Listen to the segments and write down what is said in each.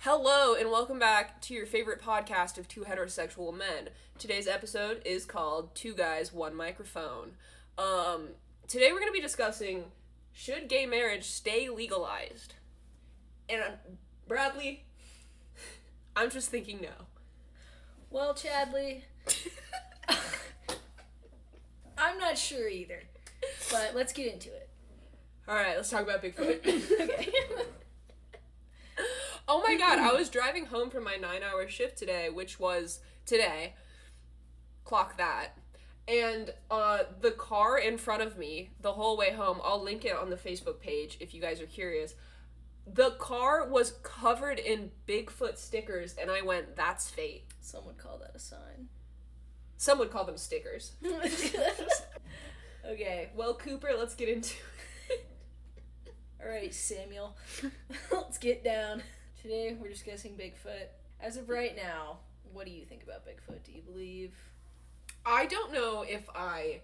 Hello, and welcome back to your favorite podcast of two heterosexual men. Today's episode is called Two Guys, One Microphone. Today we're going to be discussing, should gay marriage stay legalized? And Bradley, I'm just thinking no. Well, Chadley, I'm not sure either, but let's get into it. Alright, let's talk about Bigfoot. Okay. Oh my god, I was driving home from my 9-hour shift today, which was today. Clock that. And the car in front of me, the whole way home, I'll link it on the Facebook page if you guys are curious. The car was covered in Bigfoot stickers, and I went, that's fate. Some would call that a sign. Some would call them stickers. Okay. Well, Cooper, let's get into it. Alright, Samuel. Let's get down. Today we're discussing Bigfoot. As of right now, what do you think about Bigfoot? Do you believe? I don't know if I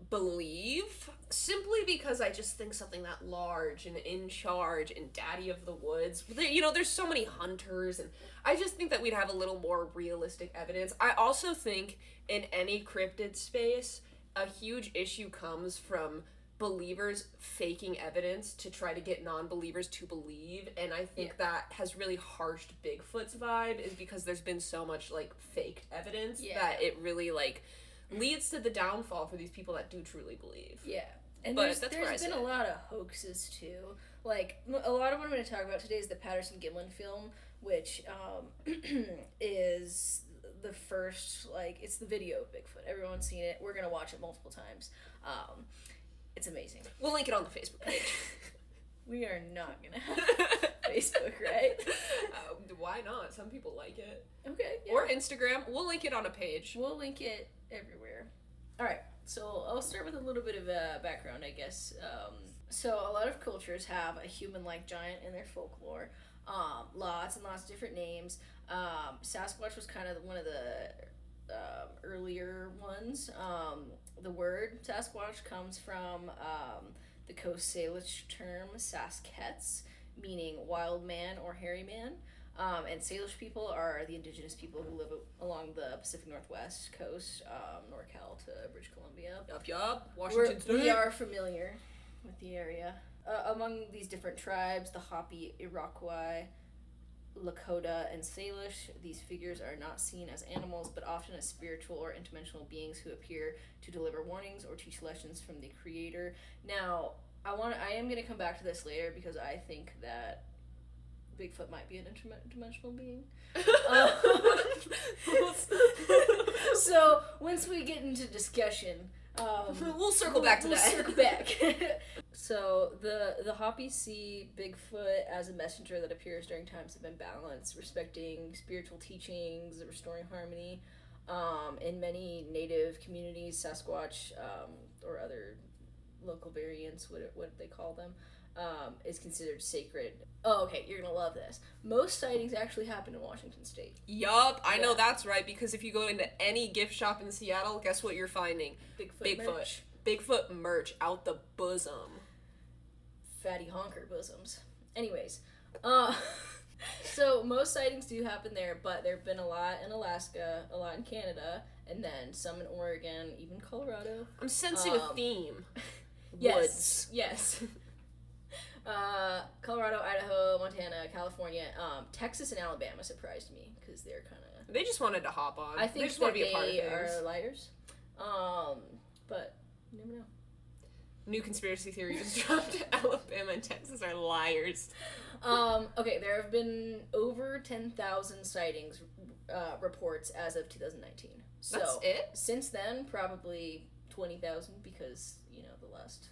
believe, simply because I just think something that large and in charge and daddy of the woods, there's so many hunters, and I just think that we'd have a little more realistic evidence. I also think in any cryptid space, a huge issue comes from believers faking evidence to try to get non-believers to believe, and I think that has really harshed Bigfoot's vibe, is because there's been so much faked evidence that it really leads to the downfall for these people that do truly believe. Yeah. And there's been a lot of hoaxes too. A lot of what I'm going to talk about today is the Patterson-Gimlin film, which is the first, it's the video of Bigfoot. Everyone's seen it. We're going to watch it multiple times. It's amazing. We'll link it on the Facebook page. We are not going to have Facebook, right? Why not? Some people like it. Okay. Yeah. Or Instagram. We'll link it on a page. We'll link it everywhere. Alright, so I'll start with a little bit of a background, I guess. So a lot of cultures have a human-like giant in their folklore. Lots and lots of different names. Sasquatch was kind of one of the earlier ones. The word Sasquatch comes from the Coast Salish term Saskets, meaning wild man or hairy man. And Salish people are the indigenous people who live along the Pacific Northwest coast, NorCal to British Columbia. Yup. Washington State. We are familiar with the area. Among these different tribes, the Hopi, Iroquois, Lakota, and Salish, these figures are not seen as animals, but often as spiritual or interdimensional beings who appear to deliver warnings or teach lessons from the Creator. Now, I am going to come back to this later because I think that Bigfoot might be an interdimensional being. So once we get into discussion, we'll circle back to that. Circle back. So the Hopi see Bigfoot as a messenger that appears during times of imbalance, respecting spiritual teachings, restoring harmony. In many native communities, Sasquatch or other local variants, what they call them, is considered sacred. Oh, okay, you're gonna love this. Most sightings actually happen in Washington State. Yup, I know that's right, because if you go into any gift shop in Seattle, guess what you're finding? Bigfoot merch. Bigfoot merch out the bosom. Fatty honker bosoms. Anyways, so most sightings do happen there, but there have been a lot in Alaska, a lot in Canada, and then some in Oregon, even Colorado. I'm sensing a theme. Yes. Woods. Yes. Colorado, Idaho, Montana, California, Texas, and Alabama surprised me because they're kind of. They just wanted to hop on. I think they just want to be a part of they things. are liars. But you never know. New conspiracy theory just dropped. Alabama and Texas are liars. Okay, there have been over 10,000 sightings reports as of 2019. So that's it? Since then, probably 20,000 because, the last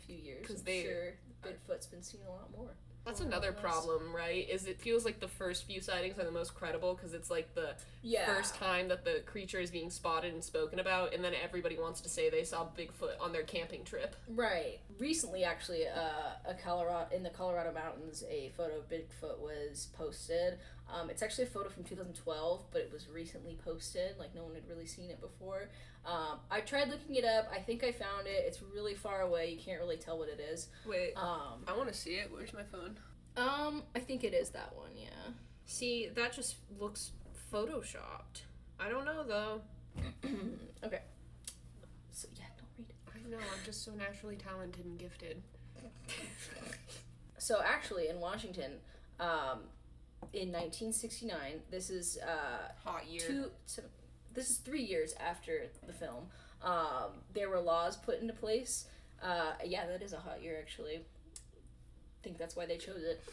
few years. Because sure Bigfoot's been seen a lot more. That's another problem, right? Is it feels like the first few sightings are the most credible because it's the first time that the creature is being spotted and spoken about, and then everybody wants to say they saw Bigfoot on their camping trip. Right. Recently, actually, in the Colorado mountains, a photo of Bigfoot was posted. It's actually a photo from 2012, but it was recently posted. No one had really seen it before. I tried looking it up. I think I found it. It's really far away. You can't really tell what it is. Wait. I want to see it. Where's my phone? I think it is that one, yeah. See, that just looks photoshopped. I don't know, though. Okay. So, yeah, don't read it. I know, I'm just so naturally talented and gifted. So, actually, in Washington, in 1969, this is, hot year. This is 3 years after the film. There were laws put into place. Yeah, that is a hot year, actually. I think that's why they chose it.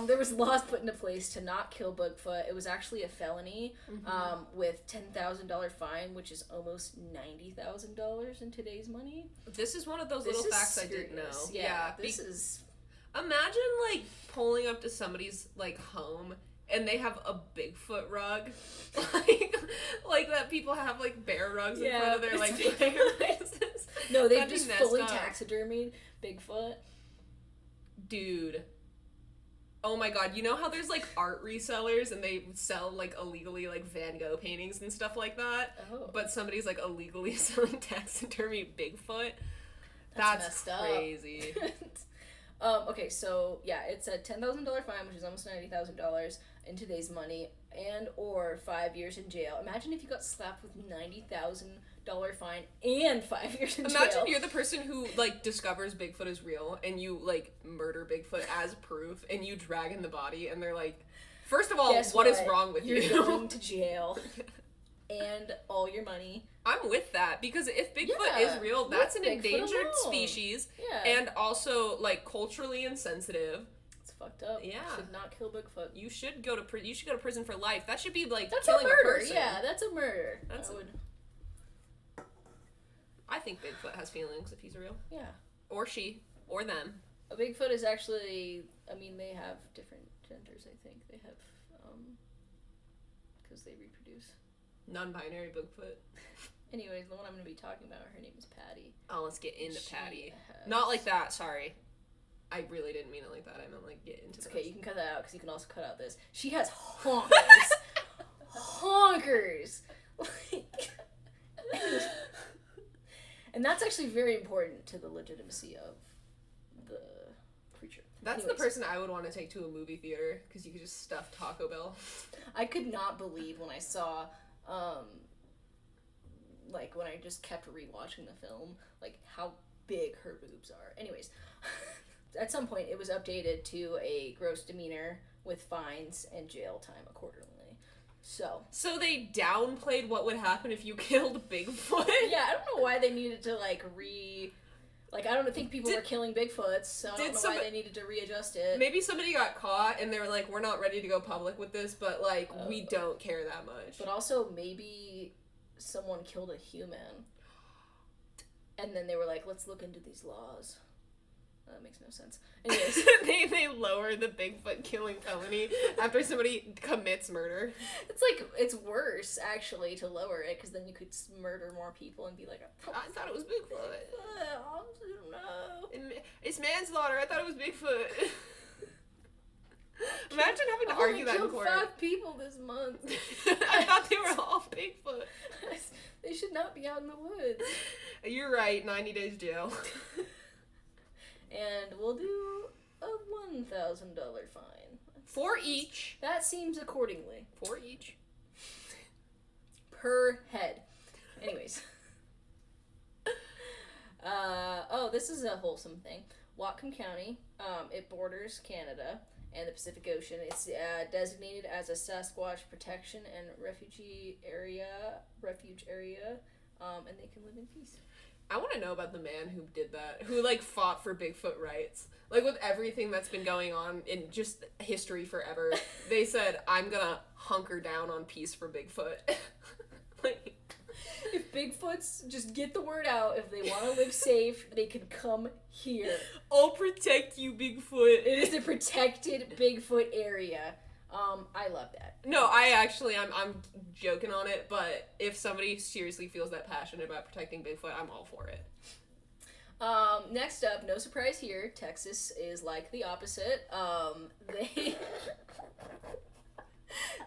There was laws put into place to not kill Bigfoot. It was actually a felony, with $10,000 fine, which is almost $90,000 in today's money. This is one of those little facts I didn't know. Yeah, this is... Imagine, like, pulling up to somebody's, like, home and they have a Bigfoot rug. like that people have, like, bear rugs in front of their, like, places. No, they've just fully taxidermied Bigfoot. Dude. Oh my god, you know how there's, like, art resellers and they sell, like, illegally, like, Van Gogh paintings and stuff like that? Oh. But somebody's, like, illegally selling taxidermy Bigfoot? That's crazy. Okay, so, yeah, it's a $10,000 fine, which is almost $90,000 in today's money, and or 5 years in jail. Imagine if you got slapped with $90,000 fine and 5 years in jail. Imagine you're the person who, like, discovers Bigfoot is real, and you, like, murder Bigfoot as proof, and you drag in the body, and they're like, first of all, what is wrong with you? You're going to jail. And all your money. I'm with that, because if Bigfoot is real, that's an endangered species, and also, like, culturally insensitive. It's fucked up. Yeah. You should not kill Bigfoot. You should go to prison for life. That should be, like, that's killing a murder. person. Yeah, that's a murder. I think Bigfoot has feelings if he's real. Yeah. Or she. Or them. A Bigfoot is actually, I mean, they have different genders, I think. They have, because they reproduce. Non-binary Bigfoot. Anyways, the one I'm going to be talking about, her name is Patty. Oh, let's get into Patty. Not like that, sorry. I really didn't mean it like that. I meant, like, get into It's okay, you can cut that out, because you can also cut out this. She has honkers. Honkers! Like... And that's actually very important to the legitimacy of the creature. That's the person I would want to take to a movie theater, because you could just stuff Taco Bell. I could not believe when I saw... like, when I just kept rewatching the film, like, how big her boobs are. Anyways, at some point, it was updated to a gross demeanor with fines and jail time accordingly. So they downplayed what would happen if you killed Bigfoot? Yeah, I don't know why they needed to, like, I don't think people were killing Bigfoots, so I don't know why they needed to readjust it. Maybe somebody got caught and they were like, we're not ready to go public with this, but, like, we don't care that much. But also, maybe someone killed a human. And then they were like, let's look into these laws. That makes no sense. Anyways. they lower the Bigfoot killing felony after somebody commits murder. It's like, it's worse, actually, to lower it, because then you could murder more people and be like, I thought it was Bigfoot. I don't know. It's manslaughter. I thought it was Bigfoot. Imagine having to argue that in court. I killed 5 people this month. I thought they were all Bigfoot. They should not be out in the woods. You're right. 90 days jail. And we'll do a $1,000 fine. For each. That seems accordingly. For each. Per head. Anyways. This is a wholesome thing. Whatcom County, it borders Canada and the Pacific Ocean. It's designated as a Sasquatch protection and refuge area, and they can live in peace. I want to know about the man who did that, who, like, fought for Bigfoot rights. Like, with everything that's been going on in just history forever, they said, I'm gonna hunker down on peace for Bigfoot. Like, if Bigfoots just get the word out, if they want to live safe, they can come here. I'll protect you, Bigfoot. It is a protected Bigfoot area. I love that. No, I'm joking on it, but if somebody seriously feels that passionate about protecting Bigfoot, I'm all for it. Next up, no surprise here, Texas is like the opposite.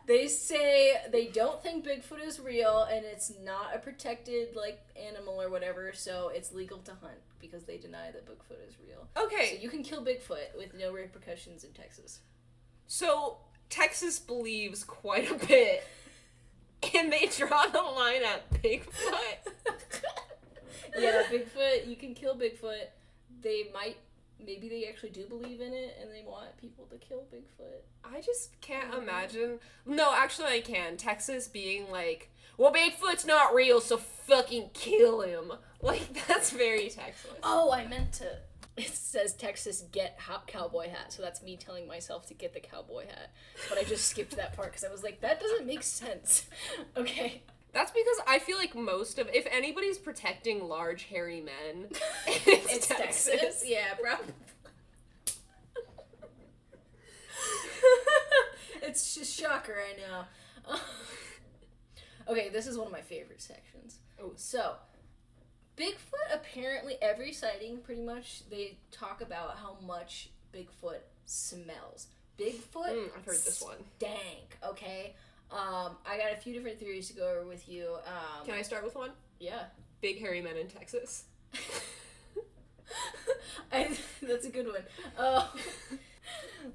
They say they don't think Bigfoot is real, and it's not a protected, like, animal or whatever, so it's legal to hunt, because they deny that Bigfoot is real. Okay. So you can kill Bigfoot with no repercussions in Texas. So, Texas believes quite a bit, and they draw the line at Bigfoot. Yeah, Bigfoot, you can kill Bigfoot. Maybe they actually do believe in it, and they want people to kill Bigfoot. I just can't imagine. No, actually I can. Texas being like, well, Bigfoot's not real, so fucking kill him. Like, that's very Texas. Oh, I meant to. It says Texas get cowboy hat, so that's me telling myself to get the cowboy hat. But I just skipped that part because I was like, that doesn't make sense. Okay. That's because I feel like if anybody's protecting large hairy men, it's Texas. Yeah, bro. It's just shocker, I know. Okay, this is one of my favorite sections. Oh. So, Bigfoot, apparently every sighting, pretty much, they talk about how much Bigfoot smells. Bigfoot I've heard this one. Stank, okay? I got a few different theories to go over with you. Can I start with one? Yeah. Big hairy men in Texas. That's a good one.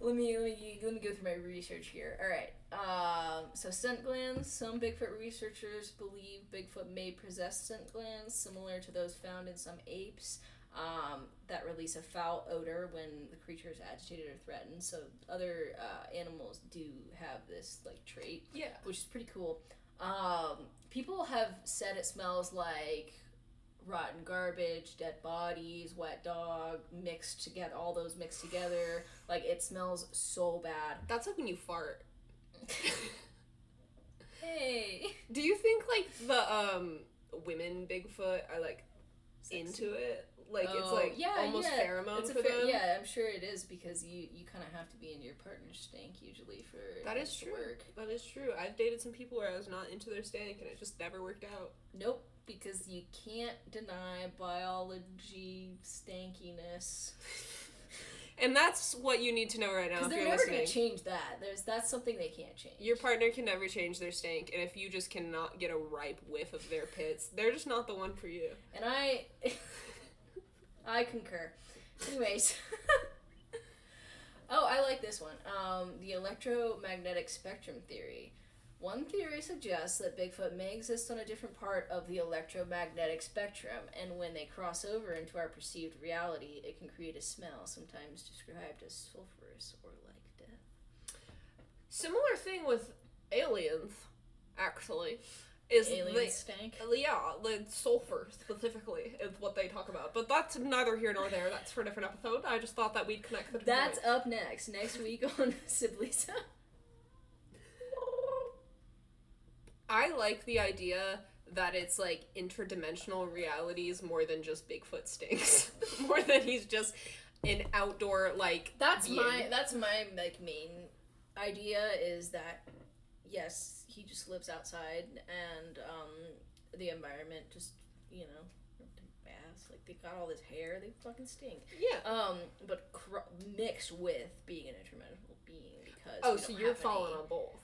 Let me go through my research here. All right. So scent glands. Some Bigfoot researchers believe Bigfoot may possess scent glands similar to those found in some apes. That release a foul odor when the creature is agitated or threatened. So other animals do have this like trait. Yeah. Which is pretty cool. People have said it smells like rotten garbage, dead bodies, wet dog, all those mixed together. Like, it smells so bad. That's like when you fart. Hey. Do you think, like, the, women Bigfoot are, like, into it? Like, it's, like, almost pheromone for them? Yeah, I'm sure it is, because you kind of have to be in your partner's stank, usually, for that is true. Work. That is true. I've dated some people where I was not into their stank, and it just never worked out. Nope. Because you can't deny biology stankiness. And that's what you need to know right now if you're listening. Because they're never going to change that. That's something they can't change. Your partner can never change their stank, and if you just cannot get a ripe whiff of their pits, they're just not the one for you. And I concur. Anyways. Oh, I like this one. The electromagnetic spectrum theory. One theory suggests that Bigfoot may exist on a different part of the electromagnetic spectrum, and when they cross over into our perceived reality, it can create a smell, sometimes described as sulfurous or like death. Similar thing with aliens, actually. Is alien stank? Yeah, the sulfur, specifically, is what they talk about. But that's neither here nor there. That's for a different episode. I just thought that we'd connect the two That's points. up next week on Siblisa. I like the idea that it's, like, interdimensional realities more than just Bigfoot stinks. More than he's just an outdoor, like, That's being. my like, main idea, is that, yes, he just lives outside, and, the environment just, baths. Like, they got all this hair, they fucking stink. Yeah. But mixed with being an interdimensional being, because so you're falling on both.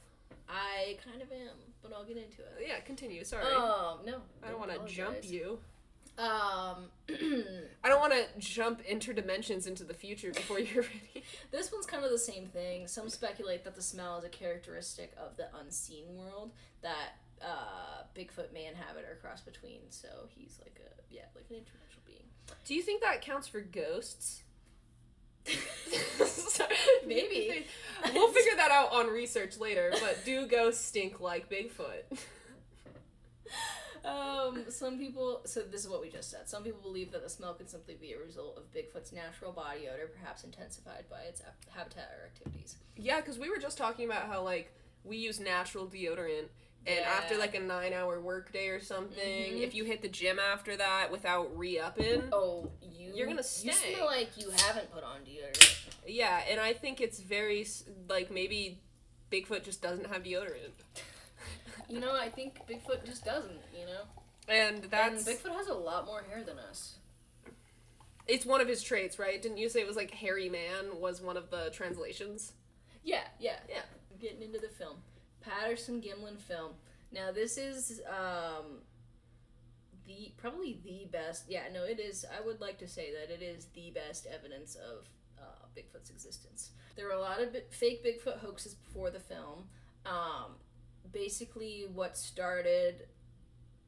I kind of am, but I'll get into it. Yeah, continue. Sorry. No. I don't want to jump you. I I don't want to jump interdimensions into the future before you're ready. This one's kind of the same thing. Some speculate that the smell is a characteristic of the unseen world that Bigfoot may inhabit or cross between. So he's like an interdimensional being. Do you think that counts for ghosts? Maybe. We'll figure that out on research later, but do ghosts stink like Bigfoot? Some people, so this is what we just said. Some people believe that the smell could simply be a result of Bigfoot's natural body odor, perhaps intensified by its habitat or activities. Yeah, because we were just talking about how, like, we use natural deodorant, and after, like, a 9-hour workday or something, if you hit the gym after that without re-upping, you're gonna stink. You smell like you haven't put on deodorant. Yeah, and I think it's very, like, maybe Bigfoot just doesn't have deodorant. I think Bigfoot just doesn't, And that's... And Bigfoot has a lot more hair than us. It's one of his traits, right? Didn't you say it was, like, hairy man was one of the translations? Yeah. Getting into the film. Patterson-Gimlin film. Now, this is probably the best. Yeah, no, it is. I would like to say that it is the best evidence of Bigfoot's existence. There were a lot of fake Bigfoot hoaxes before the film. Basically, what started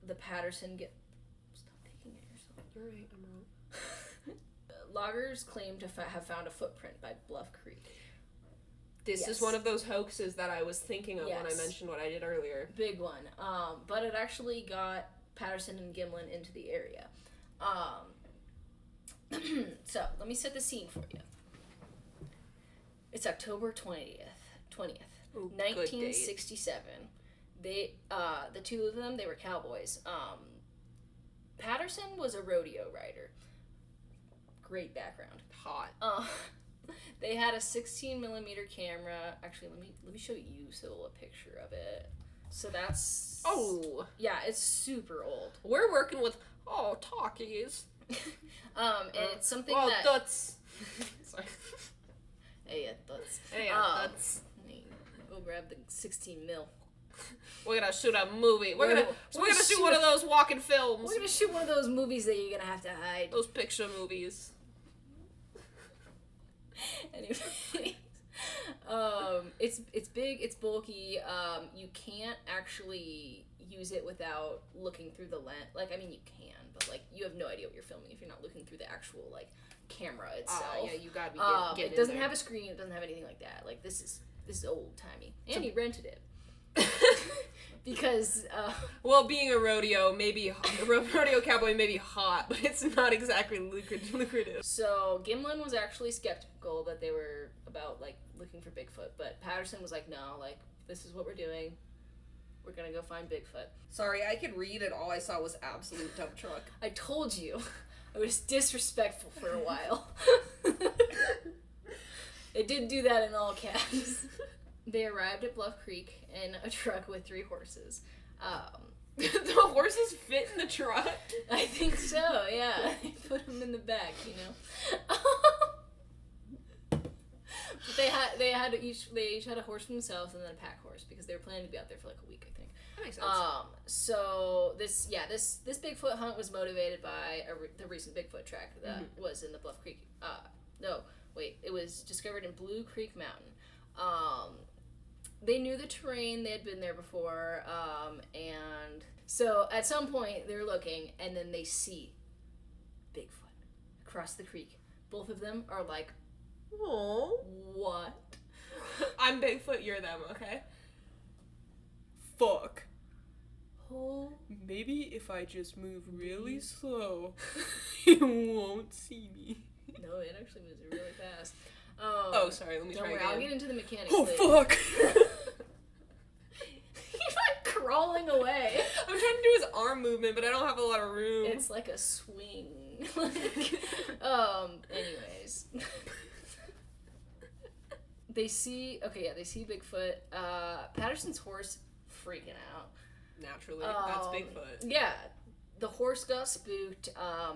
the Patterson... Stop picking at yourself. You're right, I'm wrong. Loggers claim to have found a footprint by Bluff Creek. This is one of those hoaxes that I was thinking of when I mentioned what I did earlier. Big one. But it actually got Patterson and Gimlin into the area. So, let me set the scene for you. It's October 20th, Ooh, 1967. They, the two of them, they were cowboys. Patterson was a rodeo rider. Great background. Hot. They had a 16mm camera. Actually, let me show you a picture of it. So that's... Oh! Yeah, it's super old. We're working with, talkies. And it's something that's... Sorry. Hey, that's... Hey, that's... Go grab the 16 mil. We're gonna shoot a movie. We're gonna shoot one of those walking films. We're gonna shoot one of those movies that you're gonna have to hide. Those picture movies. Anyways, it's big, it's bulky. You can't actually use it without looking through the lens. Like, I mean, you can, but like, you have no idea what you're filming if you're not looking through the actual like camera itself. Yeah, you gotta be it doesn't have a screen. It doesn't have anything like that. Like, this is old timey, and he rented it. Because well, being a rodeo cowboy may be hot, but it's not exactly lucrative. So Gimlin was actually skeptical that they were about like looking for Bigfoot, but Patterson was like, no, like, this is what we're doing. We're gonna go find Bigfoot. Sorry, I could read and all I saw was absolute dump truck. I told you, I was disrespectful for a while. It did do that in all caps. They arrived at Bluff Creek in a truck with 3 horses. The horses fit in the truck? I think so, yeah. They put them in the back, you know. But they each had a horse for themselves and then a pack horse because they were planning to be out there for like a week, I think. That makes sense. So this Bigfoot hunt was motivated by the recent Bigfoot track that was in the Bluff Creek. It was discovered in Blue Creek Mountain. They knew the terrain, they had been there before, and so at some point they're looking and then they see Bigfoot across the creek. Both of them are like, "Oh, what?" I'm Bigfoot, you're them, okay? Fuck. Oh. Maybe if I just move really slow, you won't see me. No, it actually moves really fast. Oh, sorry, let me try again. I'll get into the mechanics later. Fuck! He's like crawling away. I'm trying to do his arm movement, but I don't have a lot of room. It's like a swing. Anyways. They see Bigfoot. Patterson's horse freaking out. Naturally, that's Bigfoot. Yeah. The horse got spooked.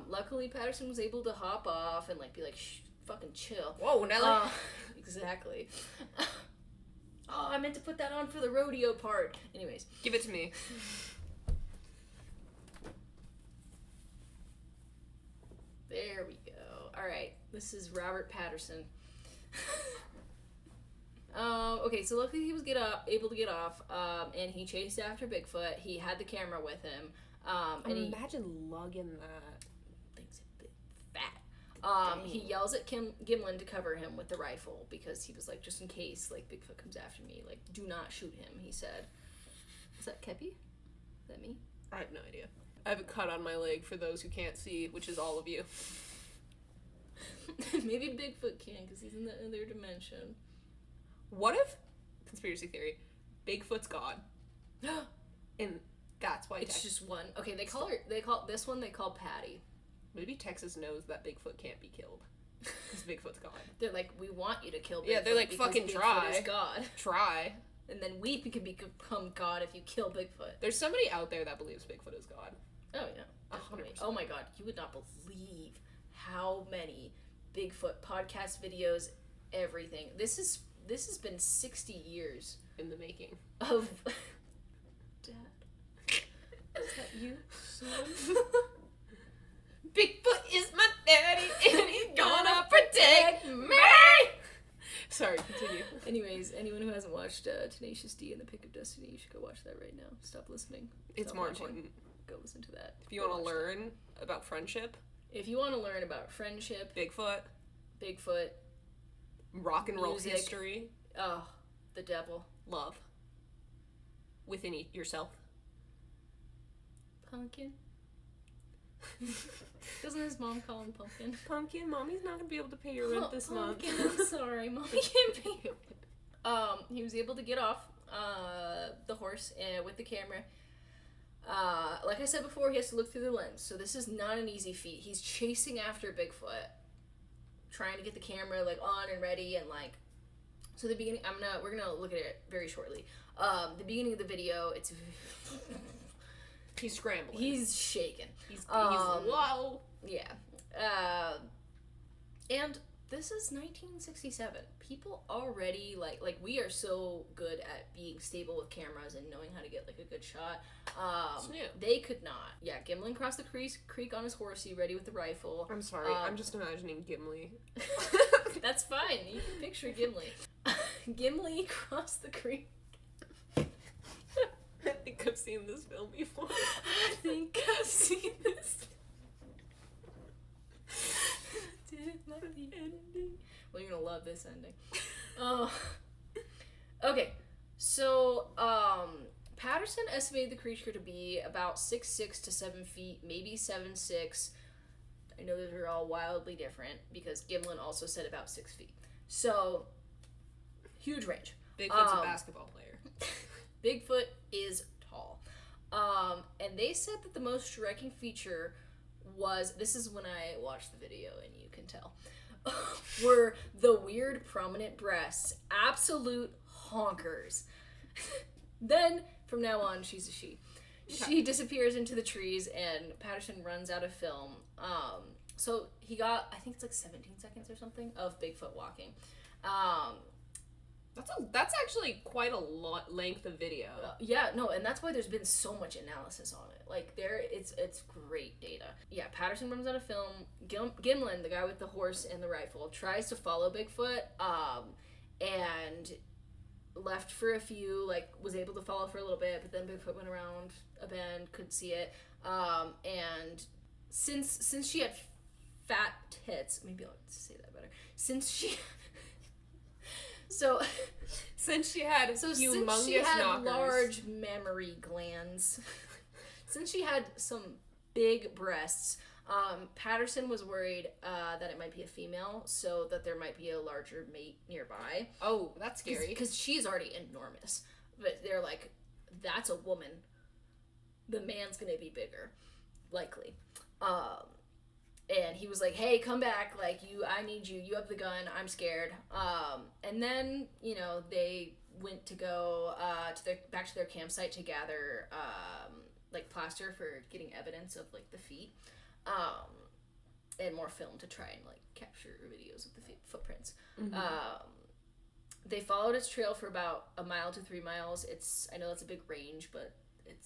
Luckily, Patterson was able to hop off and like be like, shh, fucking chill. Whoa, Nelly. Exactly. Oh, I meant to put that on for the rodeo part. Anyways. Give it to me. There we go. Alright, this is Robert Patterson. Okay, so luckily he was able to get off, and he chased after Bigfoot. He had the camera with him. Imagine lugging that. Thing's a bit fat. He yells at Gimlin to cover him with the rifle because he was like, just in case, like, Bigfoot comes after me, like, do not shoot him, he said. Is that Kepi? Is that me? I have no idea. I have a cut on my leg for those who can't see, which is all of you. Maybe Bigfoot can because he's in the other dimension. What if, conspiracy theory, Bigfoot's God? And that's why it's just one. Okay, they call this one Patty. Maybe Texas knows that Bigfoot can't be killed. Because Bigfoot's God. They're like, we want you to kill Bigfoot. Yeah, they're like, fucking Bigfoot try. Is God. Try. And then we can become God if you kill Bigfoot. There's somebody out there that believes Bigfoot is God. Oh, yeah. 100%. Oh my god, you would not believe how many Bigfoot podcast videos, everything. This has been 60 years in the making. Of... Dad. Is that you, son? Bigfoot is my daddy, and he's gonna protect me! Sorry, continue. Anyways, anyone who hasn't watched Tenacious D and the Pick of Destiny, you should go watch that right now. Stop listening. It's Stop more watching. important. Go listen to that. If you want to learn about friendship, if you want to learn about friendship, Bigfoot, rock and roll music, history, the devil, love within yourself. Pumpkin. Doesn't his mom call him Pumpkin? Pumpkin, mommy's not gonna be able to pay your rent this month. I'm sorry, mommy can't pay your rent. He was able to get off the horse with the camera. Like I said before, he has to look through the lens, so this is not an easy feat. He's chasing after Bigfoot, trying to get the camera like on and ready, and like. So the beginning, we're gonna look at it very shortly. The beginning of the video, it's. He's scrambling. He's shaking. He's whoa. Yeah. And this is 1967. People already, like we are so good at being stable with cameras and knowing how to get, like, a good shot. They could not. Yeah, Gimlin crossed the creek on his horsey, ready with the rifle. I'm sorry, I'm just imagining Gimli. That's fine. You can picture Gimli. Gimli crossed the creek. I think I've seen this film before. I think I've seen this. Didn't like the ending. Well, you're gonna love this ending. Okay, so Patterson estimated the creature to be about 6'6" to 7 feet, maybe 7'6". I know those are all wildly different because Gimlin also said about 6 feet. So huge range. Bigfoot's a basketball player. Bigfoot is tall. And they said that the most striking feature was, this is when I watched the video and you can tell, were the weird prominent breasts. Absolute honkers. Then, from now on, she's a she. She disappears into the trees and Patterson runs out of film. So he got, I think it's like 17 seconds or something, of Bigfoot walking. That's actually quite a length of video. Yeah, no, and that's why there's been so much analysis on it. Like, it's great data. Yeah, Patterson runs out of film. Gimlin, the guy with the horse and the rifle, tries to follow Bigfoot, and left for a few, like, was able to follow for a little bit, but then Bigfoot went around a bend, couldn't see it. And since she had fat tits, maybe I'll say that better. Since she had knockers. large mammary glands, since she had some big breasts, Patterson was worried that it might be a female, so that there might be a larger mate nearby. Oh, that's scary. Because she's already enormous. But they're like, that's a woman. The man's gonna be bigger, likely. And he was like, hey, come back, like, I need you have the gun, I'm scared. And then, they went to go back to their campsite to gather, like, plaster for getting evidence of, like, the feet, and more film to try and, like, capture videos of the footprints. Mm-hmm. They followed its trail for about 1 mile to 3 miles. I know that's a big range, but it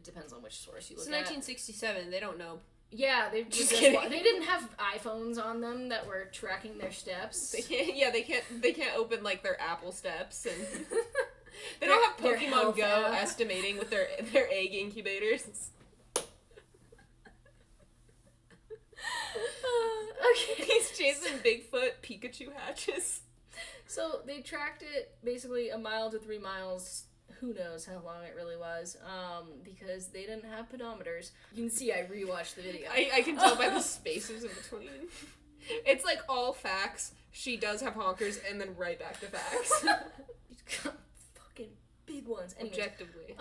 depends on which source you look at. It's 1967, they don't know. Yeah, they didn't have iPhones on them that were tracking their steps. They can't open, like, their Apple Steps, and they don't have Pokemon Go estimating with their egg incubators. Okay. He's chasing Bigfoot Pikachu hatches. So they tracked it basically 1 mile to 3 miles. Who knows how long it really was, because they didn't have pedometers. You can see I rewatched the video. I can tell by the spaces in between. It's like all facts. She does have honkers, and then right back to facts. She's got fucking big ones. Anyways, objectively.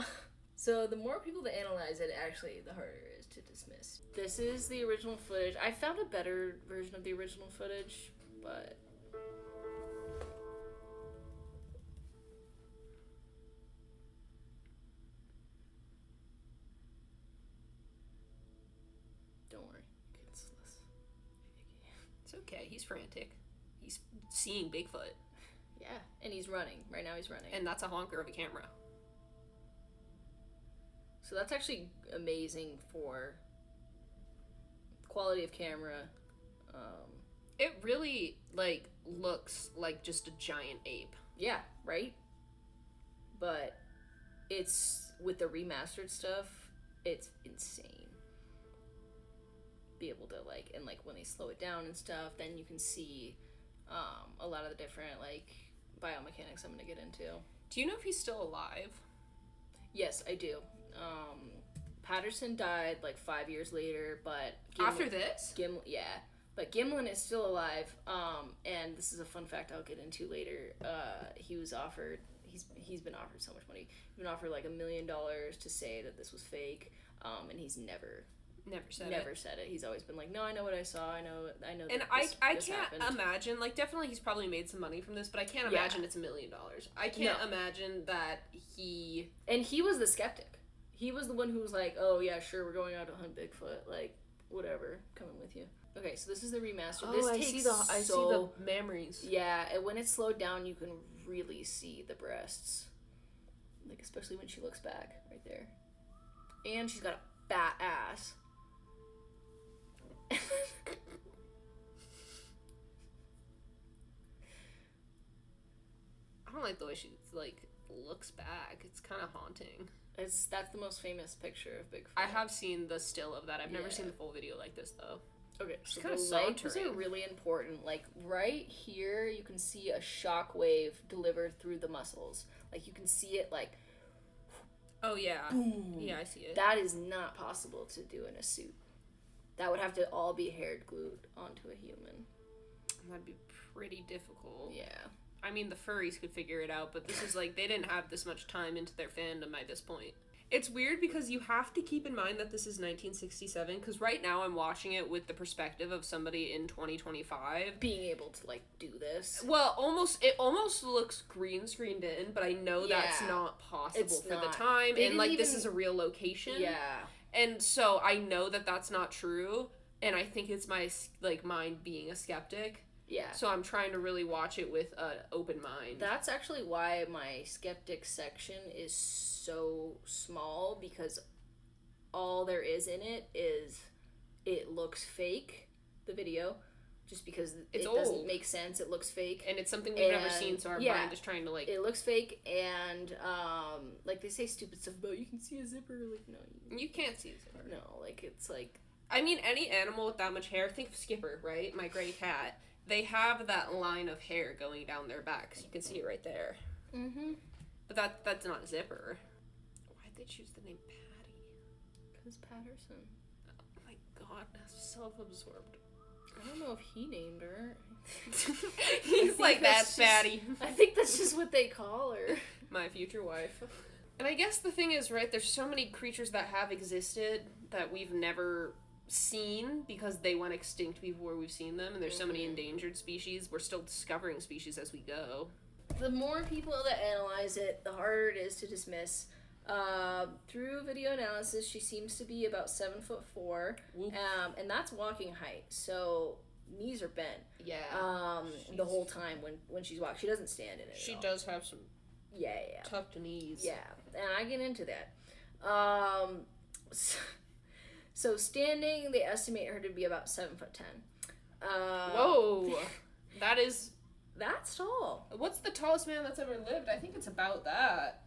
So the more people that analyze it, actually, the harder it is to dismiss. This is the original footage. I found a better version of the original footage, but... It's okay. He's frantic. He's seeing Bigfoot. Yeah, and he's running. Right now he's running. And that's a honker of a camera. So that's actually amazing for quality of camera. It really, like, looks like just a giant ape. Yeah, right? But it's, with the remastered stuff, it's insane. Be able to, like, and, like, when they slow it down and stuff, then you can see a lot of the different, like, biomechanics I'm going to get into. Do you know if he's still alive? Yes, I do. Patterson died, like, 5 years later, but... After this? Yeah. But Gimlin is still alive, and this is a fun fact I'll get into later. He was offered, he's been offered so much money. He's been offered like $1 million to say that this was fake, and he's never said it. He's always been like, no, I know what I saw. I know. And that I this can't happened. imagine. Like, definitely, he's probably made some money from this, but I can't imagine it's $1 million. I can't imagine that he. And he was the skeptic. He was the one who was like, oh yeah, sure, we're going out to hunt Bigfoot. Like, whatever, coming with you. Okay, so this is the remaster. This I takes see the memories. Yeah, and when it's slowed down, you can really see the breasts. Like, especially when she looks back, right there. And she's got a fat ass. I don't like the way she, like, looks back. It's kind of haunting. That's the most famous picture of Bigfoot. I have seen the still of that. I've never seen the full video like this, though. Okay, so kind of the legs are sauntering. really important. Like, right here, you can see a shock wave delivered through the muscles. Like, you can see it, like... Oh, yeah. Boom. Yeah, I see it. That is not possible to do in a suit. That would have to all be hair glued onto a human. That'd be pretty difficult. Yeah. I mean, the furries could figure it out, but this is like, they didn't have this much time into their fandom at this point. It's weird because you have to keep in mind that this is 1967, because right now I'm watching it with the perspective of somebody in 2025. Being able to, like, do this. Well, it almost looks green screened in, but I know that's not possible for the time, and, like, this is a real location. Yeah. And so I know that that's not true, and I think it's my, like, mind being a skeptic. Yeah. So I'm trying to really watch it with an open mind. That's actually why my skeptic section is so small, because all there is in it is it looks fake, the video, just because it doesn't make sense. It looks fake. And it's something we've never seen, so our mind is trying to, like... It looks fake, and, like, they say stupid stuff about, you can see a zipper, like, no. You can't see a zipper. No, like, it's like... I mean, any animal with that much hair, think of Skipper, right? My gray cat. They have that line of hair going down their back, so you can see it right there. Mm-hmm. But that's not a zipper. Why'd they choose the name Patty? Because Patterson. Oh my god, that's self-absorbed. I don't know if he named her. He's like, that's Patty. I think that's just what they call her. My future wife. And I guess the thing is, right, there's so many creatures that have existed that we've never seen because they went extinct before we've seen them, and there's so many endangered species. We're still discovering species as we go. The more people that analyze it, the harder it is to dismiss. Through video analysis, she seems to be about 7'4", and that's walking height. So knees are bent. Yeah. The whole time when she's walking, she doesn't stand in it. She does have some. Yeah. Tucked knees. Yeah, and I get into that. So standing, they estimate her to be about 7'10". Whoa, that's tall. What's the tallest man that's ever lived? I think it's about that.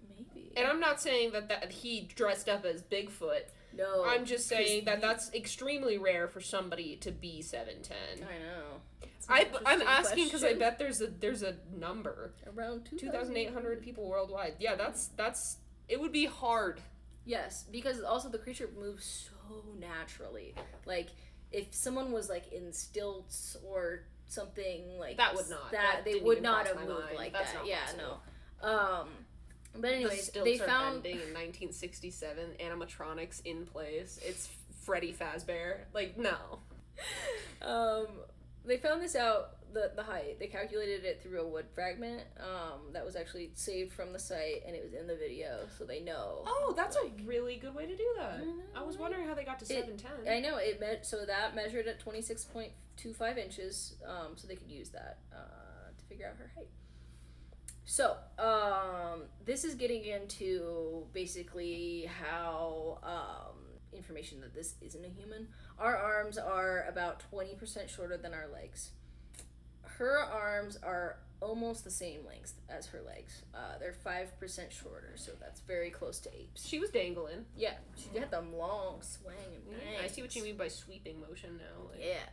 Maybe. And I'm not saying that he dressed up as Bigfoot. No. I'm just saying that's extremely rare for somebody to be 7'10". I know. I'm asking because I bet there's a number. Around 2,800 people worldwide. Yeah, that's it would be hard. Yes, because also the creature moves so naturally. Like, if someone was, like, in stilts or something, like... That would not. That they would not have moved like that. Yeah, possible. No. But anyways, the stilts they are found... bending in 1967, animatronics in place. It's Freddy Fazbear. Like, no. They found this out, the height. They calculated it through a wood fragment that was actually saved from the site, and it was in the video, so they know. Oh, that's a really good way to do that. I was wondering how they got to 7'10". I know, so that measured at 26.25 inches, so they could use that to figure out her height. So, this is getting into basically how information that this isn't a human. Our arms are about 20% shorter than our legs. Her arms are almost the same length as her legs. They're 5% shorter, so that's very close to apes. She was dangling. Yeah, she had them long swinging bangs. I see what you mean by sweeping motion now. Like. Yeah.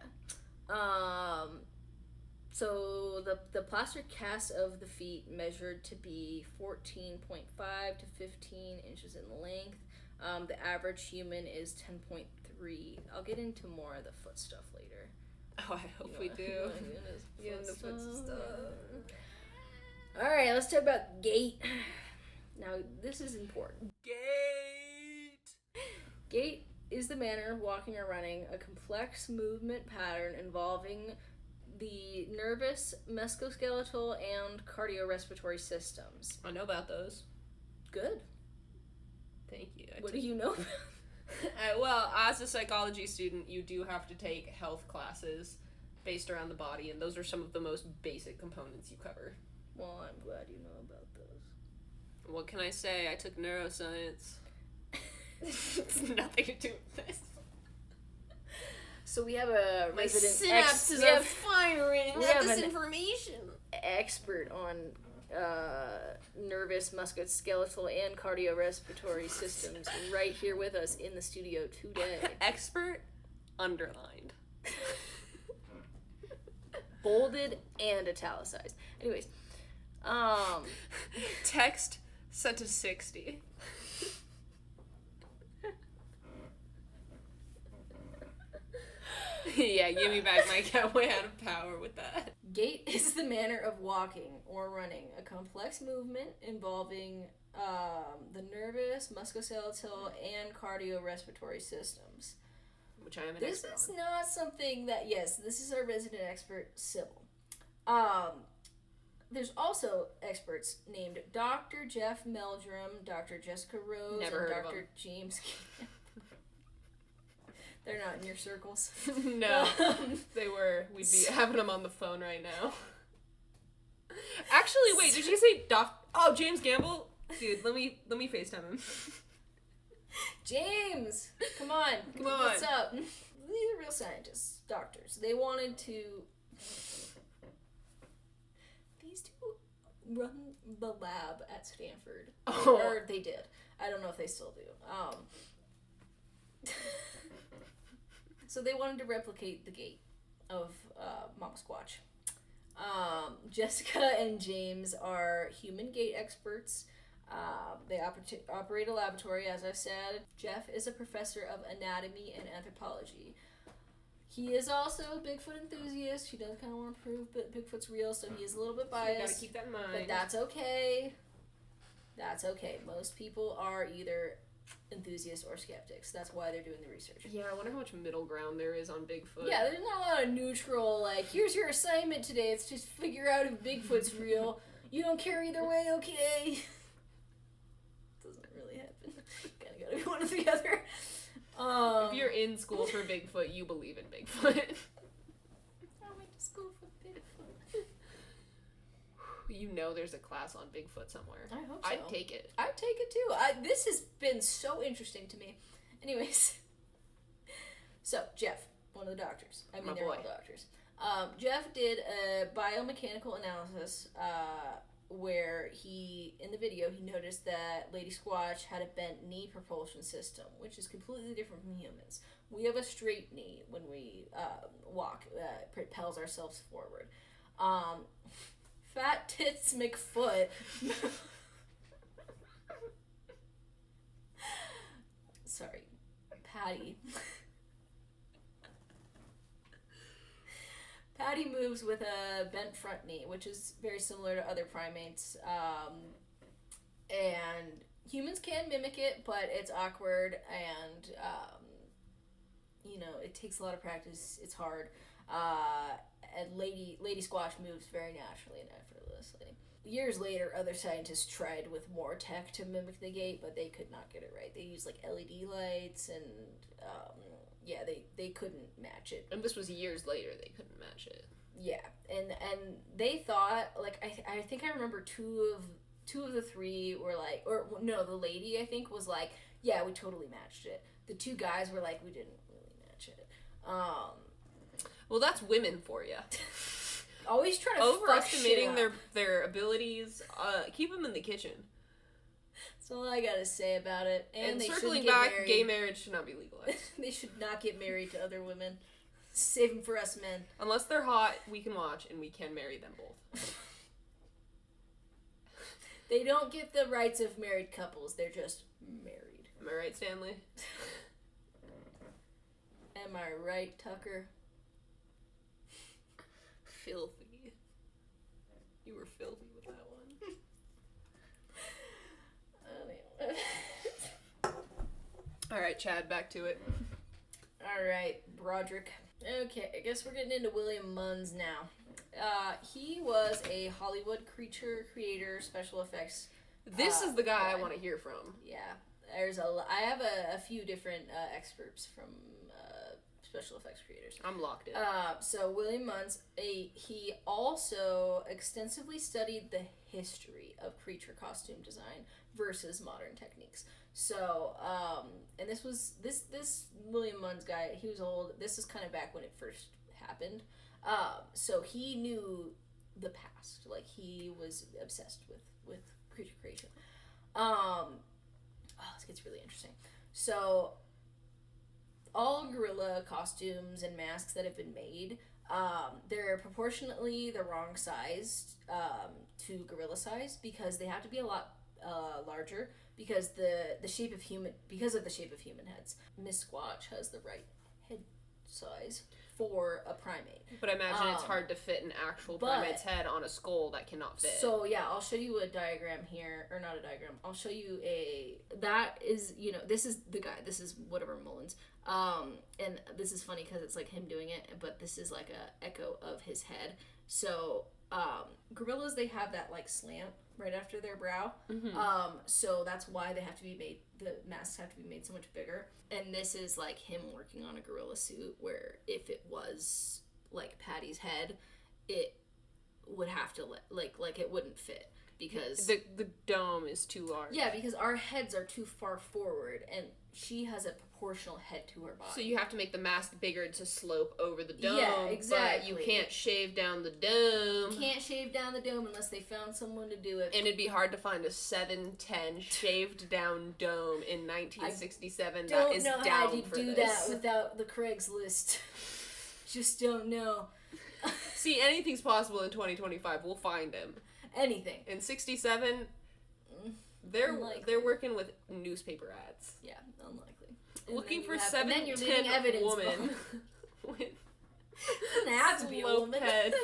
So the plaster cast of the feet measured to be 14.5 to 15 inches in length. The average human is 10.3. I'll get into more of the foot stuff later. Oh, I hope we do. Yeah, the foot stuff. Alright, let's talk about gait. Now, this is important. Gait! Gait is the manner of walking or running, a complex movement pattern involving the nervous, musculoskeletal, and cardiorespiratory systems. I know about those. Good. Thank you. What do you know about? Well, as a psychology student, you do have to take health classes based around the body, and those are some of the most basic components you cover. Well, I'm glad you know about those. What can I say? I took neuroscience. It's nothing to do with this. So we have a My resident synapses are firing at this information. Expert on nervous, musculoskeletal, and cardiorespiratory systems right here with us in the studio today. Expert underlined. Bolded and italicized. Anyways, text set to 60. Yeah, give me back my cat. Way out of power with that. Gait is the manner of walking or running, a complex movement involving the nervous, musculoskeletal, and cardiorespiratory systems. Which I am an This expert is on. not something that, yes, this is our resident expert, Sybil. There's also experts named Dr. Jeff Meldrum, Dr. Jessica Rose, Never and heard of Dr. them. James. They're not in your circles. No, they were. We'd be having them on the phone right now. Actually, wait, did you say Oh, James Gamble? Dude, let me FaceTime him. James! Come on. Come on. What's up? These are real scientists, doctors. They wanted to... These two run the lab at Stanford. Oh. Or they did. I don't know if they still do. So they wanted to replicate the gait of Mama Squatch. Jessica and James are human gait experts. They operate a laboratory, as I said. Jeff is a professor of anatomy and anthropology. He is also a Bigfoot enthusiast. He does kind of want to prove that Bigfoot's real, so he is a little bit biased. You gotta keep that in mind. But that's okay. That's okay. Most people are either enthusiasts or skeptics. That's why they're doing the research. Yeah, I wonder how much middle ground there is on Bigfoot. Yeah, there's not a lot of neutral, like, here's your assignment today. It's just figure out if Bigfoot's real. You don't care either way, okay? Doesn't really happen. Kinda gotta be one or the other. If you're in school for Bigfoot, you believe in Bigfoot. I went to school for Bigfoot. You know there's a class on Bigfoot somewhere. I hope so. I'd take it. I'd take it too. This has been so interesting to me. Anyways. So, Jeff, one of the doctors. I mean, they're all doctors. Jeff did a biomechanical analysis where in the video, he noticed that Lady Squatch had a bent knee propulsion system, which is completely different from humans. We have a straight knee when we walk. It propels ourselves forward. Fat Tits McFoot. Sorry. Patty. Patty moves with a bent front knee, which is very similar to other primates. And humans can mimic it, but it's awkward and, it takes a lot of practice. It's hard. And Lady Squatch moves very naturally and effortlessly. Years later, other scientists tried with more tech to mimic the gait, but they could not get it right. They used like LED lights and they couldn't match it. And this was years later they couldn't match it. Yeah, and they thought, like, I think I remember two of the three were like, or no, the lady, I think, was like, yeah, we totally matched it. The two guys were like, we didn't really match it. Well, that's women for you. Always trying to overestimating their abilities. Keep them in the kitchen. That's all I gotta say about it. And they circling shouldn't back, get married. gay marriage should not be legalized. They should not get married to other women. Save them for us men. Unless they're hot, we can watch and we can marry them both. They don't get the rights of married couples. They're just married. Am I right, Stanley? Am I right, Tucker? Filthy. You were filthy with that one. Alright, Chad, back to it. Alright, Broderick. Okay, I guess we're getting into William Munns now. He was a Hollywood creature creator, special effects. This is the guy I want to hear from. Yeah, I have a few different experts from special effects creators. I'm locked in. So William Munns, he also extensively studied the history of creature costume design versus modern techniques. So, and this William Munns guy, he was old. This is kind of back when it first happened. So he knew the past. Like, he was obsessed with creature creation. This gets really interesting. So, all gorilla costumes and masks that have been made, they're proportionately the wrong size to gorilla size, because they have to be a lot larger because of the shape of human heads. Miss Squatch has the right head size for a primate. But I imagine it's hard to fit an actual primate's head on a skull that cannot fit. So yeah, I'll show you a diagram here, or not a diagram. I'll show you this is the guy. This is whatever Mullins. And this is funny because it's like him doing it, but this is like a echo of his head. So gorillas, they have that like slant right after their brow. Mm-hmm. So that's why they have to be made. The masks have to be made so much bigger. And this is like him working on a gorilla suit, where if it was like Patty's head, it would have to like it wouldn't fit, because the dome is too large. Yeah, because our heads are too far forward, and she has a proportional head to her body. So you have to make the mask bigger to slope over the dome. Yeah, exactly. But you can't shave down the dome. You can't shave down the dome unless they found someone to do it. And it'd be hard to find a 7'10" shaved down dome in 1967 that is down for this. Don't know how to do that without the Craigslist. Just don't know. See, anything's possible in 2025. We'll find him. Anything. In 67, they're working with newspaper ads. Yeah, unlikely. Looking for 7'10" woman with doesn't have to be a woman. Head.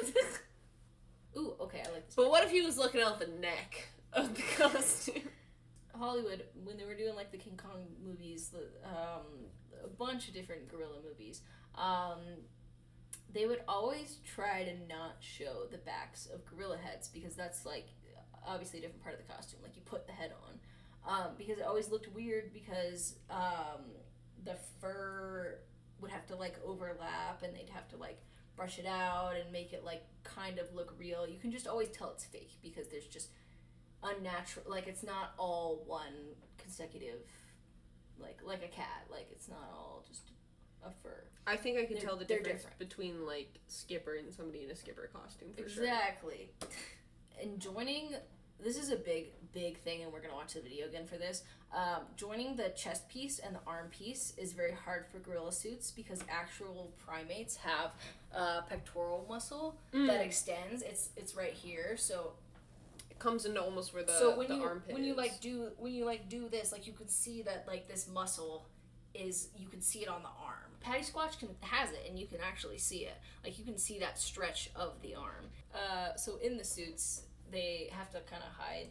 Ooh, okay, I like this. But what if he was looking out the neck of the costume? Hollywood, when they were doing like the King Kong movies, a bunch of different gorilla movies, they would always try to not show the backs of gorilla heads, because that's like obviously a different part of the costume. Like, you put the head on, because it always looked weird, because the fur would have to like overlap, and they'd have to like brush it out and make it like kind of look real. You can just always tell it's fake, because there's just unnatural, like, it's not all one consecutive, like a cat, like, it's not all just a fur. I think I can tell the difference between like Skipper and somebody in a Skipper costume, for sure. Exactly. And joining, this is a big thing, and we're gonna watch the video again for this. Joining the chest piece and the arm piece is very hard for gorilla suits, because actual primates have pectoral muscle that extends. It's right here, so it comes into almost where the armpit is. When you do this, like, you can see that like this muscle is, you can see it on the arm. Patty Squatch has it, and you can actually see it. Like, you can see that stretch of the arm. So in the suits, they have to kind of hide.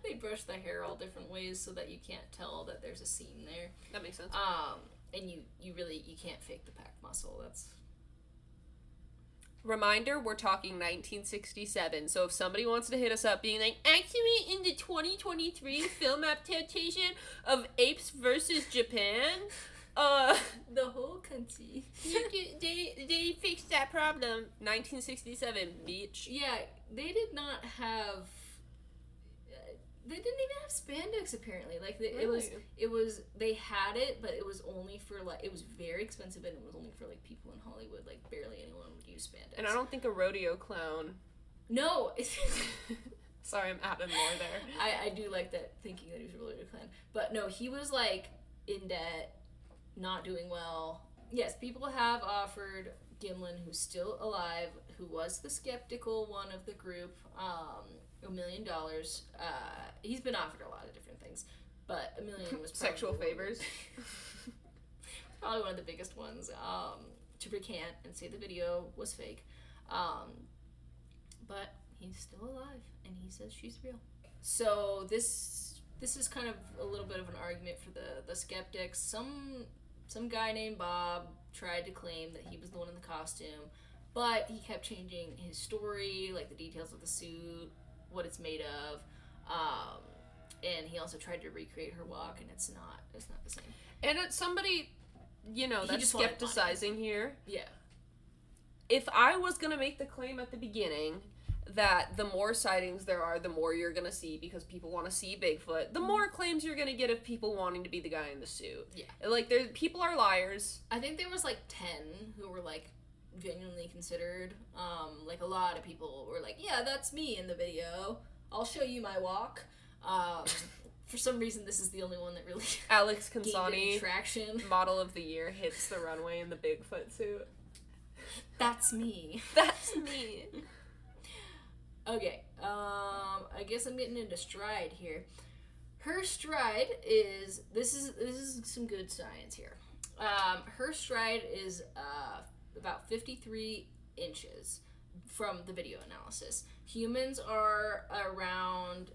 They brush the hair all different ways so that you can't tell that there's a seam there. That makes sense. And you can't fake the pec muscle. That's... Reminder, we're talking 1967, so if somebody wants to hit us up being like, actually in the 2023 film adaptation of Apes versus Japan, The whole country. they fixed that problem. 1967, bitch. Yeah, they did not have. They didn't even have spandex apparently. Like Really? it was they had it, but it was only for like it was very expensive and it was only for like people in Hollywood. Like barely anyone would use spandex. And I don't think a rodeo clown. No. Sorry, I'm adding more there. I do like that thinking that he was a rodeo clown, but no, he was like in debt, not doing well. Yes, people have offered Gimlin, who's still alive, who was the skeptical one of the group, $1 million. He's been offered a lot of different things, but $1 million was probably sexual favors. Probably one of the biggest ones. To recant and say the video was fake, but he's still alive and he says she's real. So this is kind of a little bit of an argument for the skeptics. Some guy named Bob tried to claim that he was the one in the costume, but he kept changing his story, like the details of the suit, what it's made of, and he also tried to recreate her walk, and it's not the same. And it's somebody, that's skepticizing here. Yeah. If I was gonna make the claim at the beginning that the more sightings there are, the more you're gonna see because people want to see Bigfoot, the more claims you're gonna get of people wanting to be the guy in the suit. Yeah. Like, people are liars. I think there was like 10 who were like genuinely considered. Like a lot of people were like, yeah, that's me in the video. I'll show you my walk. For some reason, this is the only one that really Alex gained Consani, any traction. Model of the year, hits the runway in the Bigfoot suit. That's me. That's me. Okay, I guess I'm getting into stride here. Her stride is this is some good science here. Her stride is about 53 inches from the video analysis. Human men are around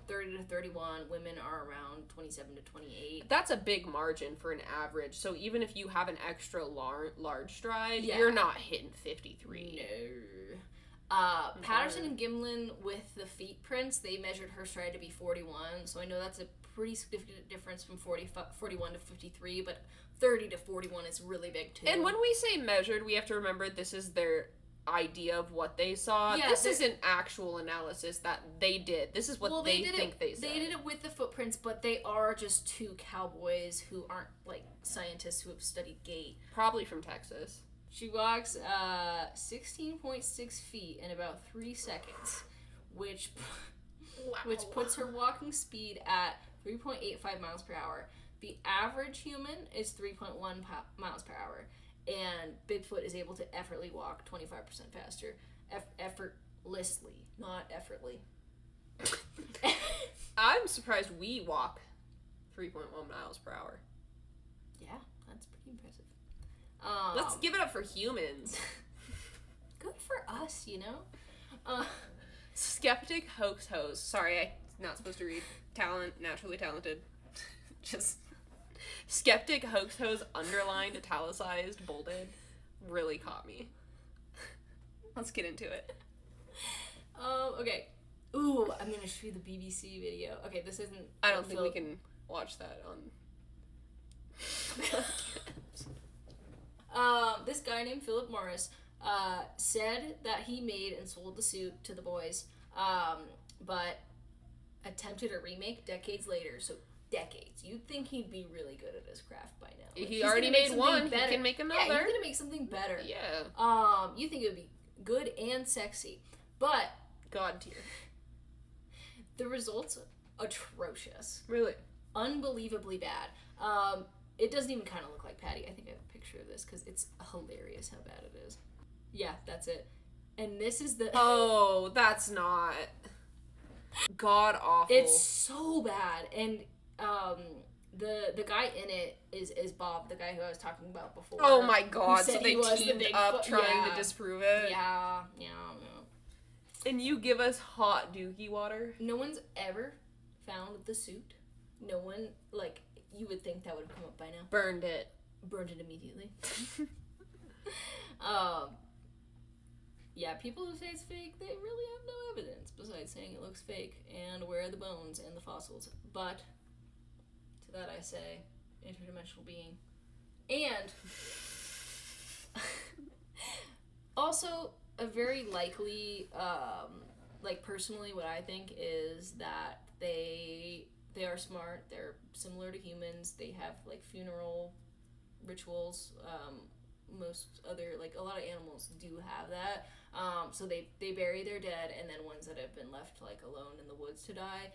30 to 31. Women are around 27 to 28. That's a big margin for an average. So even if you have an extra large stride, you're not hitting 53. No. Patterson-Gimlin with the feet prints, they measured her stride to be 41. So I know that's a pretty significant difference from 41 to 53, but 30 to 41 is really big too. And when we say measured, we have to remember this is their idea of what they saw. Yeah, this isn't actual analysis that they did. This is what they think they said. They did it with the footprints, but they are just two cowboys who aren't like scientists who have studied gait. Probably from Texas. She walks 16.6 feet in about 3 seconds, which puts her walking speed at 3.85 miles per hour. The average human is 3.1 miles per hour. And Bigfoot is able to effortlessly walk 25% faster. Effortlessly, not effortlessly. I'm surprised we walk 3.1 miles per hour. Yeah, that's pretty impressive. Let's give it up for humans. Good for us, you know? Skeptic Hoax Hose. Sorry, I'm not supposed to read. Naturally talented. Just... Skeptic Hoax Hose, underlined, italicized, bolded, really caught me. Let's get into it. Okay. Ooh, I'm gonna show you the BBC video. Okay, this isn't... I don't think we can watch that on... This guy named Philip Morris said that he made and sold the suit to the boys, but attempted a remake decades later, so decades. You'd think he'd be really good at his craft by now. Like, he already made one. Better. He can make another. Yeah, he's gonna make something better. Yeah. You think it would be good and sexy, but God tier. The results atrocious. Really. Unbelievably bad. It doesn't even kind of look like Patty. I think I have a picture of this because it's hilarious how bad it is. Yeah, that's it. And this is the... Oh, that's not... God awful. It's so bad. And the guy in it is Bob, the guy who I was talking about before. Oh my God, so they teamed up trying to disprove it? Yeah. And you give us hot dookie water? No one's ever found the suit. No one, like, you would think that would have come up by now. Burned it immediately. Yeah, people who say it's fake, they really have no evidence besides saying it looks fake and where are the bones and the fossils. But to that I say, interdimensional being. And also a very likely, like personally what I think is that they are smart, they're similar to humans, they have like funeral rituals, most other, like a lot of animals do have that, so they bury their dead, and then ones that have been left like alone in the woods to die,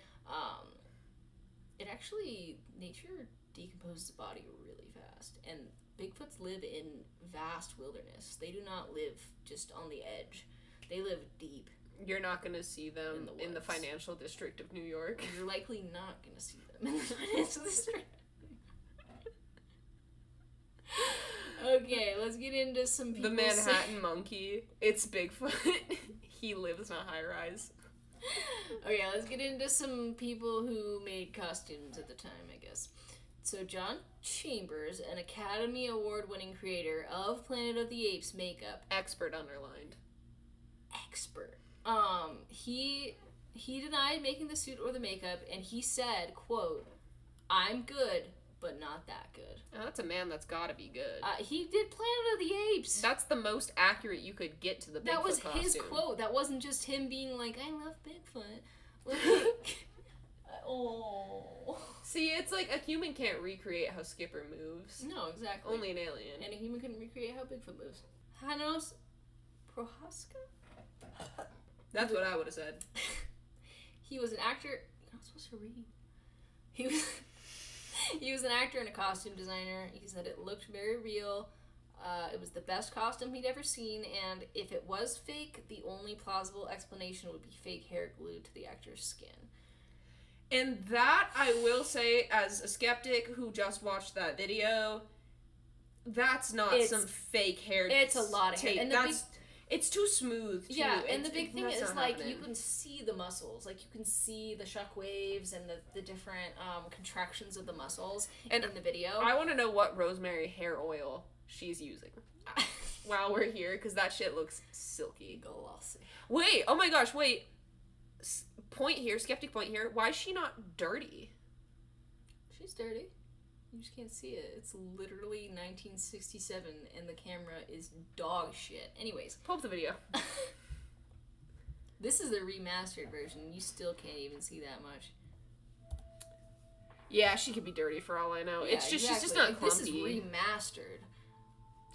it actually, nature decomposes the body really fast, and Bigfoots live in vast wilderness. They do not live just on the edge. They live deep. You're not going to see them in the financial district of New York. You're likely not going to see them in the financial district. Okay, let's get into some people. The Manhattan monkey. It's Bigfoot. He lives in a high-rise. Okay, let's get into some people who made costumes at the time, I guess. So John Chambers, an Academy Award-winning creator of Planet of the Apes makeup. Expert underlined. Expert. He denied making the suit or the makeup, and he said, quote, "I'm good, but not that good." Oh, that's a man that's gotta be good. He did Planet of the Apes. That's the most accurate you could get to the Bigfoot That was costume. his quote. That wasn't just him being like, "I love Bigfoot." Like, oh. See, it's like a human can't recreate how Skipper moves. No, exactly. Only an alien. And a human couldn't recreate how Bigfoot moves. Janos Prohaska? That's what I would have said. He was an actor. You're not supposed to read. He was an actor and a costume designer. He said it looked very real. It was the best costume he'd ever seen, and if it was fake, the only plausible explanation would be fake hair glued to the actor's skin. And that, I will say, as a skeptic who just watched that video, that's not some fake hair. It's a lot of hair. And it's too smooth, too. Yeah, and the big thing is, like, happening. you can see the muscles. Like, you can see the shock waves and the different contractions of the muscles in the video. I want to know what rosemary hair oil she's using while we're here, because that shit looks silky. Glossy. Wait, oh my gosh, wait. Point here, skeptic point here. Why is she not dirty? She's dirty. You just can't see it. It's literally 1967, and the camera is dog shit. Anyways. Pull up the video. This is the remastered version. You still can't even see that much. Yeah, she could be dirty for all I know. Yeah, it's just exactly. She's just not clumpy. This is remastered.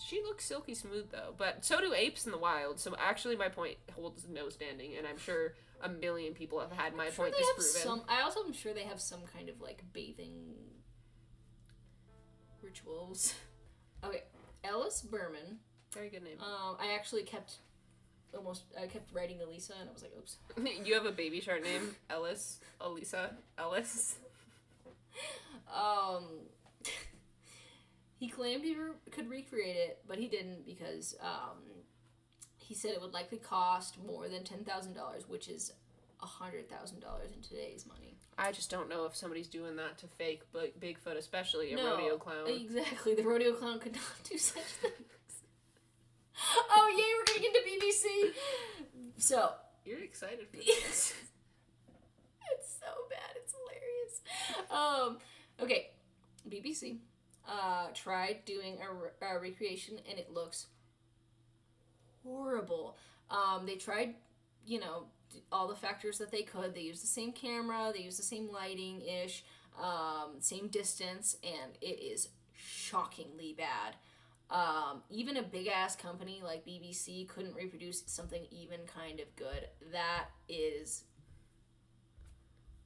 She looks silky smooth, though. But so do apes in the wild. So actually my point holds no standing, and I'm sure a million people have had my point disproven. I also am sure they have some kind of, like, bathing rituals. Okay, Ellis Berman. Very good name. I actually kept writing Elisa, and I was like, oops. You have a baby shark name? Ellis? Elisa? Ellis? He claimed he could recreate it, but he didn't because he said it would likely cost more than $10,000, which is $100,000 in today's money. I just don't know if somebody's doing that to fake Bigfoot, especially a rodeo clown. Exactly, the rodeo clown could not do such things. Oh yay, we're gonna get to BBC. So you're excited for this. It's so bad, it's hilarious. Okay, BBC tried doing a recreation, and it looks horrible. They tried, all the factors that they could. They used the same camera, they used the same lighting-ish, same distance, and it is shockingly bad. Even a big-ass company like BBC couldn't reproduce something even kind of good. That is...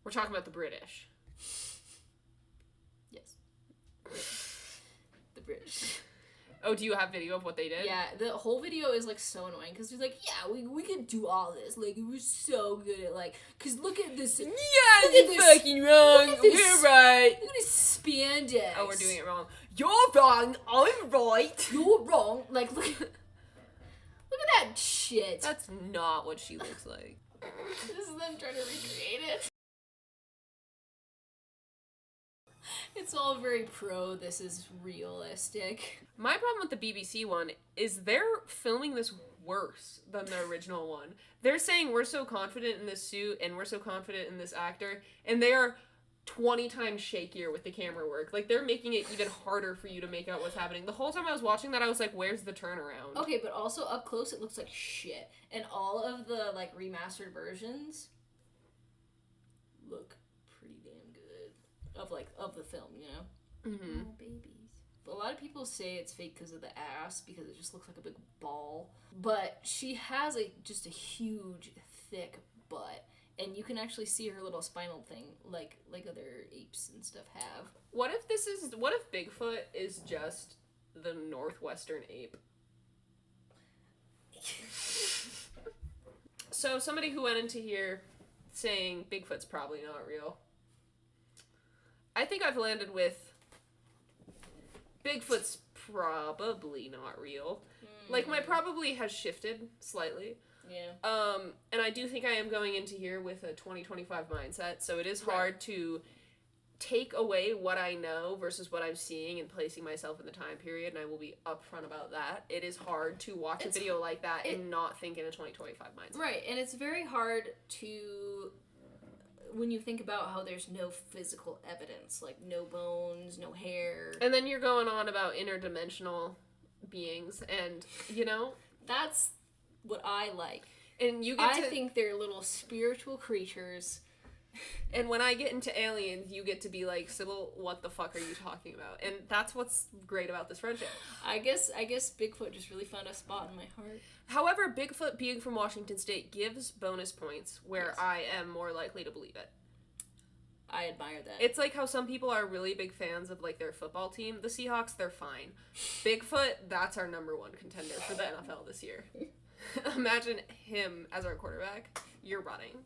We're talking about the British. Yes. The British. Oh, do you have video of what they did? Yeah, the whole video is, like, so annoying, because he's like, yeah, we could do all this, like, we're so good at, like, because look at this. Yeah, you're fucking wrong. We're right. Look at this spandex. Oh, we're doing it wrong. You're wrong. I'm right. You're wrong. Like, look at that shit. That's not what she looks like. This is them trying to recreate it. It's all very this is realistic. My problem with the BBC one is they're filming this worse than the original one. They're saying we're so confident in this suit and we're so confident in this actor, and they are 20 times shakier with the camera work. Like, they're making it even harder for you to make out what's happening. The whole time I was watching that, I was like, where's the turnaround? Okay, but also up close, it looks like shit. And all of the, like, remastered versions look pretty damn good. Of the film, you know? Mm-hmm. Oh, babies. But a lot of people say it's fake because of the ass, because it just looks like a big ball. But she has, just a huge, thick butt. And you can actually see her little spinal thing, like other apes and stuff have. What if Bigfoot is just the northwestern ape? So somebody who went into here saying Bigfoot's probably not real. I think I've landed with Bigfoot's probably not real. Like, my probably has shifted slightly. Yeah. And I do think I am going into here with a 2025 mindset, so it is hard to take away what I know versus what I'm seeing and placing myself in the time period, and I will be upfront about that. It is hard to watch a video like that and not think in a 2025 mindset. Right, and it's very hard to, when you think about how there's no physical evidence, like no bones, no hair. And then you're going on about interdimensional beings, and, you know? That's what I like. And you I think they're little spiritual creatures. And when I get into aliens, you get to be like, Sybil, what the fuck are you talking about? And that's what's great about this friendship. I guess Bigfoot just really found a spot in my heart. However, Bigfoot being from Washington State gives bonus points where I am more likely to believe it. I admire that. It's like how some people are really big fans of, like, their football team. The Seahawks, they're fine. Bigfoot, that's our number one contender for the NFL this year. Imagine him as our quarterback. You're running.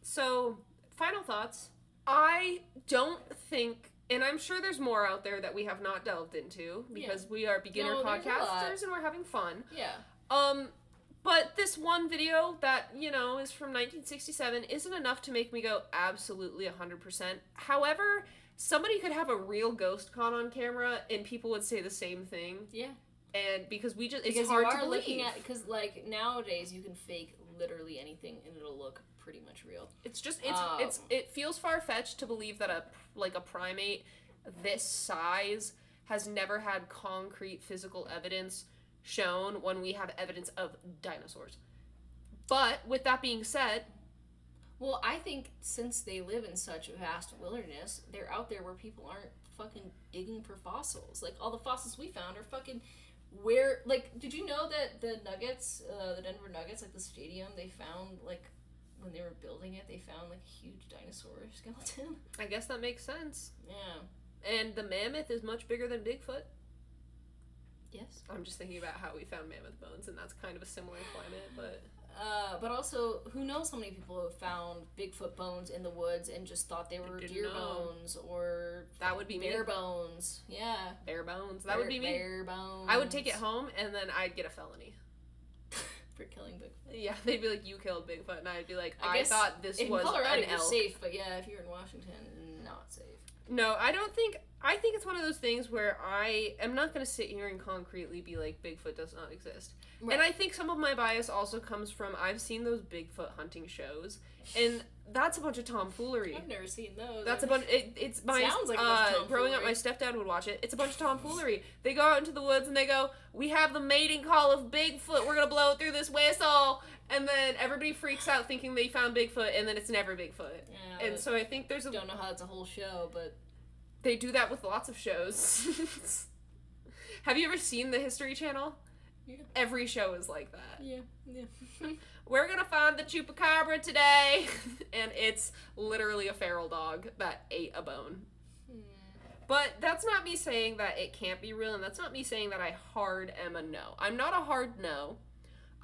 So, final thoughts. I don't think, and I'm sure there's more out there that we have not delved into, because we are beginner podcasters and we're having fun. Yeah. But this one video that, you know, is from 1967 isn't enough to make me go absolutely 100%. However, somebody could have a real ghost caught on camera and people would say the same thing. Yeah. And because it's hard to believe. Looking at, because, like, nowadays you can fake literally anything and it'll look pretty much real. It's just, it feels far-fetched to believe that a primate this size has never had concrete physical evidence shown when we have evidence of dinosaurs. But with that being said, well, I think since they live in such a vast wilderness, they're out there where people aren't fucking digging for fossils. Like, all the fossils we found are fucking where, like, did you know that the Nuggets, the Denver Nuggets, like the stadium, they found, like, when they were building it, they found, like, a huge dinosaur skeleton? I guess that makes sense. Yeah. And the mammoth is much bigger than Bigfoot. Yes. I'm just thinking about how we found mammoth bones, and that's kind of a similar climate, but... But also, who knows how many people have found Bigfoot bones in the woods and just thought they were deer bones or that would be bear bones. Yeah. Bear bones. That would be me. Bear bones. I would take it home, and then I'd get a felony. For killing Bigfoot. Yeah, they'd be like, you killed Bigfoot, and I'd be like, I thought this was Colorado, an elk. you're safe, but yeah, if you're in Washington, not safe. No, I think it's one of those things where I am not going to sit here and concretely be like, Bigfoot does not exist. Right. And I think some of my bias also comes from, I've seen those Bigfoot hunting shows, and that's a bunch of tomfoolery. I've never seen those. That's a bunch, it's my, sounds like tomfoolery. Growing up, my stepdad would watch it. It's a bunch of tomfoolery. They go out into the woods and they go, we have the mating call of Bigfoot, we're going to blow it through this whistle. And then everybody freaks out thinking they found Bigfoot, and then it's never Bigfoot. Yeah, and so I think there's don't know how it's a whole show, but... They do that with lots of shows. Have you ever seen the History Channel? Yeah. Every show is like that. Yeah. We're gonna find the chupacabra today. And it's literally a feral dog that ate a bone. But that's not me saying that it can't be real, and that's not me saying that I hard am a no. I'm not a hard no.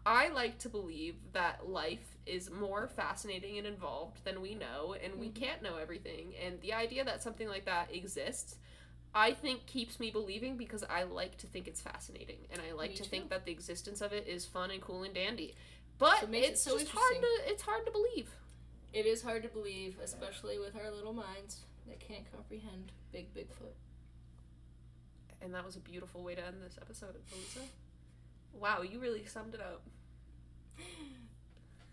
I like to believe that life is more fascinating and involved than we know, and we can't know everything. And the idea that something like that exists, I think keeps me believing, because I like to think it's fascinating, and I like to think that the existence of it is fun and cool and dandy. But so it's just hard to believe. It is hard to believe, especially with our little minds that can't comprehend big Bigfoot. And that was a beautiful way to end this episode, Elisa. Wow, you really summed it up.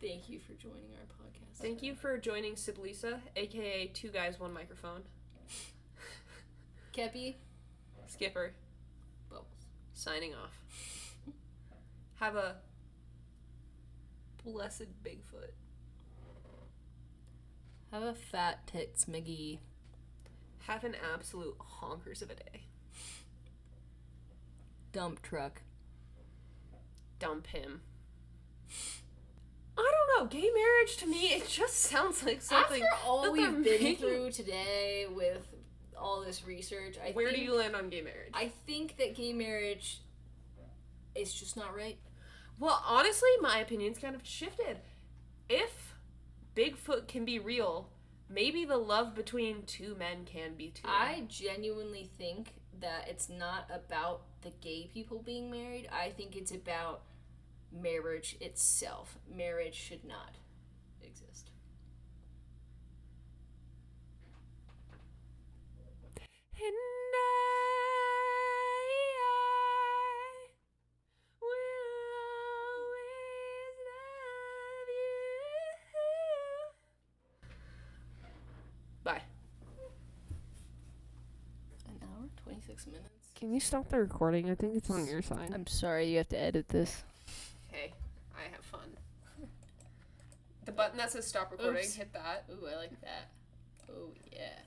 Thank you for joining our podcast. Thank you for joining Siblisa, aka Two Guys, One Microphone. Kepi. Skipper. Bubbles. Signing off. Have a blessed Bigfoot. Have a fat tits McGee. Have an absolute honkers of a day. Dump truck. Dump him. I don't know. Gay marriage to me, it just sounds like something. After all that we've been through today with all this research, Where do you land on gay marriage? I think that gay marriage is just not right. Well, honestly, my opinion's kind of shifted. If Bigfoot can be real, maybe the love between two men can be too. I genuinely think that it's not about the gay people being married. I think it's about marriage itself. Marriage should not exist. And I will always love you. Bye. An hour, 26 minutes. Can you stop the recording? I think it's on your side. I'm sorry, you have to edit this. Hey, I have fun. The button that says stop recording, Oops. hit that. Ooh, I like that. Oh, yeah.